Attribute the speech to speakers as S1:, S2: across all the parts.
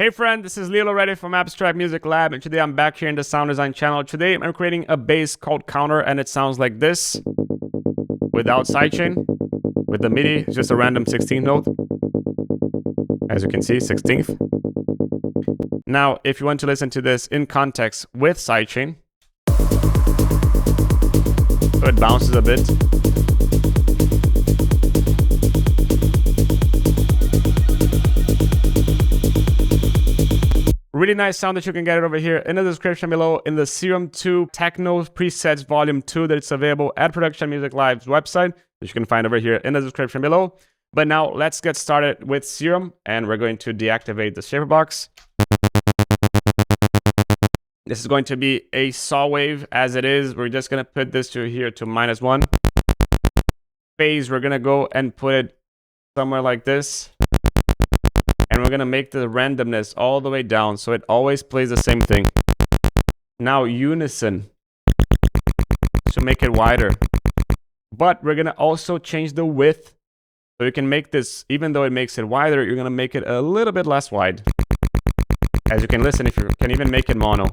S1: Hey friend, this is Lilo Ready from Abstract Music Lab, and today I'm back here in the sound design channel. Today I'm creating a bass called Counter, and it sounds like this, without sidechain, with the MIDI, just a random 16th note. As you can see, 16th. Now, if you want to listen to this in context with sidechain, so it bounces a bit. Really nice sound that you can get it over here in the description below in the Serum 2 Techno Presets Volume 2 that it's available at Production Music Live's website, which you can find over here in the description below. But now let's get started with Serum, and we're going to deactivate the shaper box. This is going to be a saw wave as it is. We're just going to put this to here to -1. Phase, we're going to go and put it somewhere like this. And we're going to make the randomness all the way down, so it always plays the same thing. Now unison, to make it wider. But we're going to also change the width, so you can make this, even though it makes it wider, you're going to make it a little bit less wide. As you can listen, if you can even make it mono.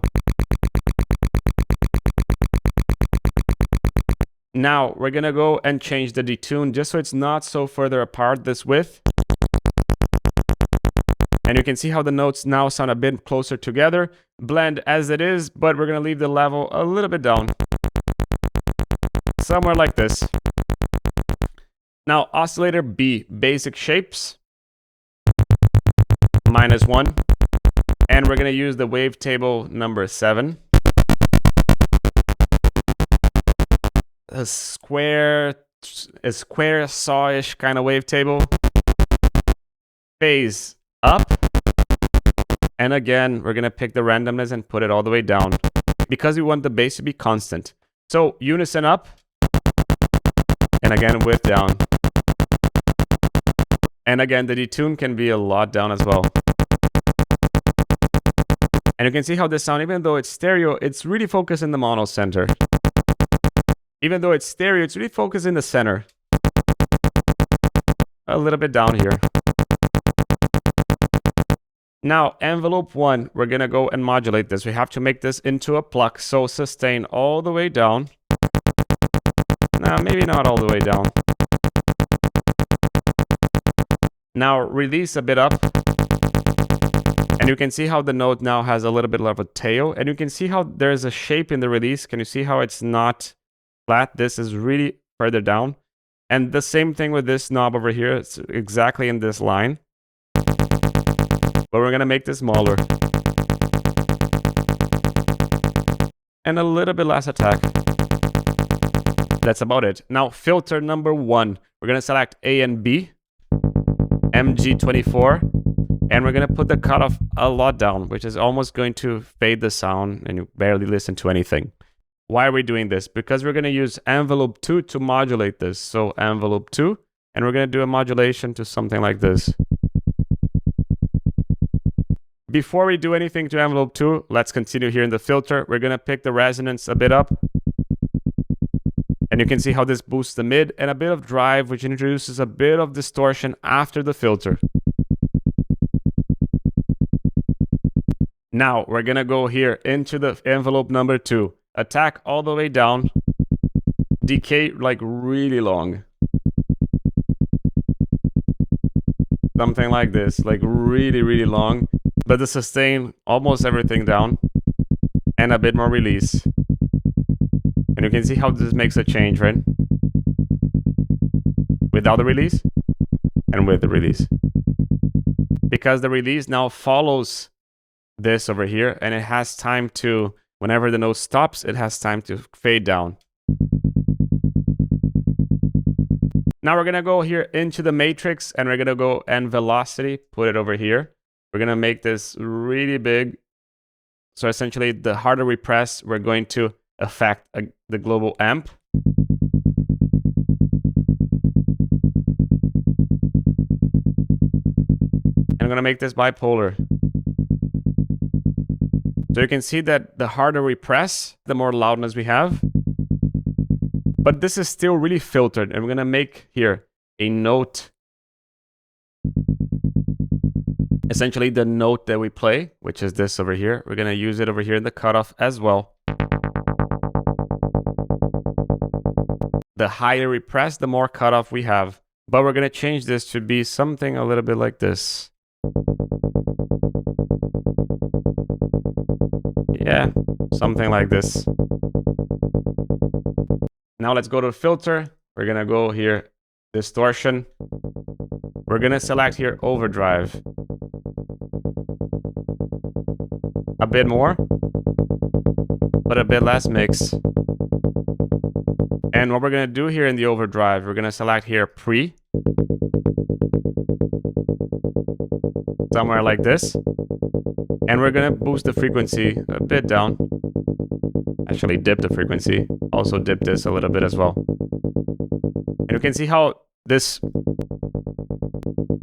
S1: Now we're going to go and change the detune, just so it's not so further apart, this width. And you can see how the notes now sound a bit closer together. Blend as it is, but we're going to leave the level a little bit down. Somewhere like this. Now, oscillator B, basic shapes. -1. And we're going to use the wavetable number 7. A square saw-ish kind of wavetable. Phase up. And again, we're going to pick the randomness and put it all the way down, because we want the bass to be constant. So unison up, and again width down. And again, the detune can be a lot down as well. And you can see how this sound, even though it's stereo, it's really focused in the mono center. Even though it's stereo, it's really focused in the center. A little bit down here. Now, envelope 1, we're going to go and modulate this. We have to make this into a pluck, so sustain all the way down. Nah, maybe not all the way down. Now, release a bit up. And you can see how the note now has a little bit of a tail. And you can see how there's a shape in the release. Can you see how it's not flat? This is really further down. And the same thing with this knob over here. It's exactly in this line. But we're going to make this smaller. And a little bit less attack. That's about it. Now, filter number 1. We're going to select A and B. MG24. And we're going to put the cutoff a lot down, which is almost going to fade the sound and you barely listen to anything. Why are we doing this? Because we're going to use envelope 2 to modulate this. So envelope 2. And we're going to do a modulation to something like this. Before we do anything to envelope 2, let's continue here in the filter. We're going to pick the resonance a bit up. And you can see how this boosts the mid and a bit of drive, which introduces a bit of distortion after the filter. Now, we're going to go here into the envelope number 2. Attack all the way down. Decay like really long. Something like this, like really, really long. But the sustain, almost everything down, and a bit more release. And you can see how this makes a change, right? Without the release, and with the release. Because the release now follows this over here, and it has time to, whenever the note stops, it has time to fade down. Now we're going to go here into the matrix, and we're going to go and velocity, put it over here. We're going to make this really big. So essentially, the harder we press, we're going to affect the global amp. And I'm going to make this bipolar. So you can see that the harder we press, the more loudness we have. But this is still really filtered. And we're going to make here a note essentially the note that we play, which is this over here. We're going to use it over here in the cutoff as well. The higher we press, the more cutoff we have. But we're going to change this to be something a little bit like this. Yeah, something like this. Now let's go to filter. We're going to go here, distortion. We're going to select here overdrive. A bit more, but a bit less mix. And what we're going to do here in the overdrive, we're going to select here pre. Somewhere like this. And we're going to boost the frequency a bit down. Actually dip the frequency. Also dip this a little bit as well. And you can see how this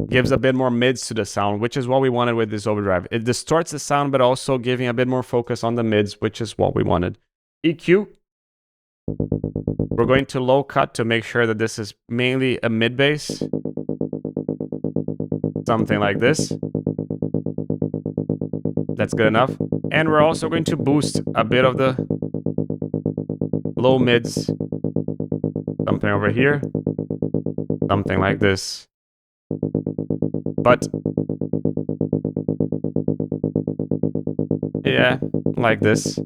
S1: gives a bit more mids to the sound, which is what we wanted with this overdrive. It distorts the sound, but also giving a bit more focus on the mids, which is what we wanted. EQ. We're going to low cut to make sure that this is mainly a mid bass. Something like this. That's good enough. And we're also going to boost a bit of the low mids. Something over here. Something like this. But yeah, like this.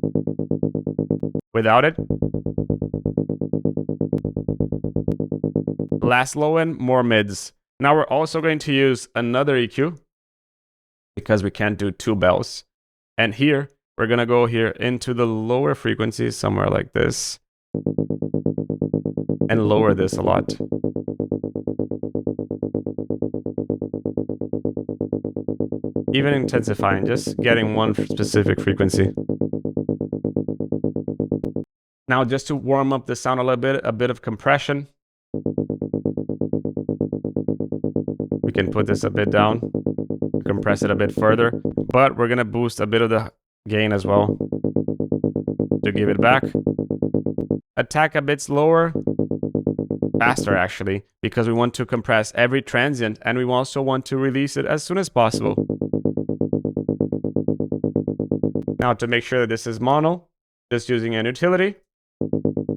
S1: Without it. Less low end, more mids. Now we're also going to use another EQ because we can't do two bells. And here, we're going to go here into the lower frequencies, somewhere like this. And lower this a lot. Even intensifying, just getting one specific frequency. Now, just to warm up the sound a little bit, a bit of compression. We can put this a bit down, compress it a bit further, but we're going to boost a bit of the gain as well to give it back. Attack a bit slower, faster actually, because we want to compress every transient and we also want to release it as soon as possible. Now to make sure that this is mono, just using an utility,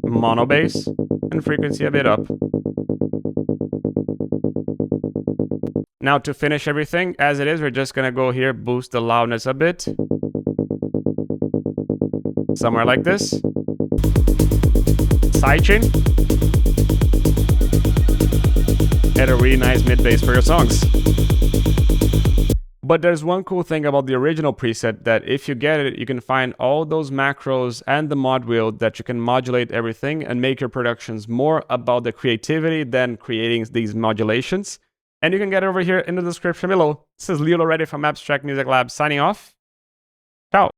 S1: mono bass, and frequency a bit up. Now to finish everything as it is, we're just going to go here, boost the loudness a bit. Somewhere like this. Sidechain. And a really nice mid bass for your songs. But there's one cool thing about the original preset that if you get it, you can find all those macros and the mod wheel that you can modulate everything and make your productions more about the creativity than creating these modulations. And you can get it over here in the description below. This is Leo already from Abstract Music Lab signing off. Ciao.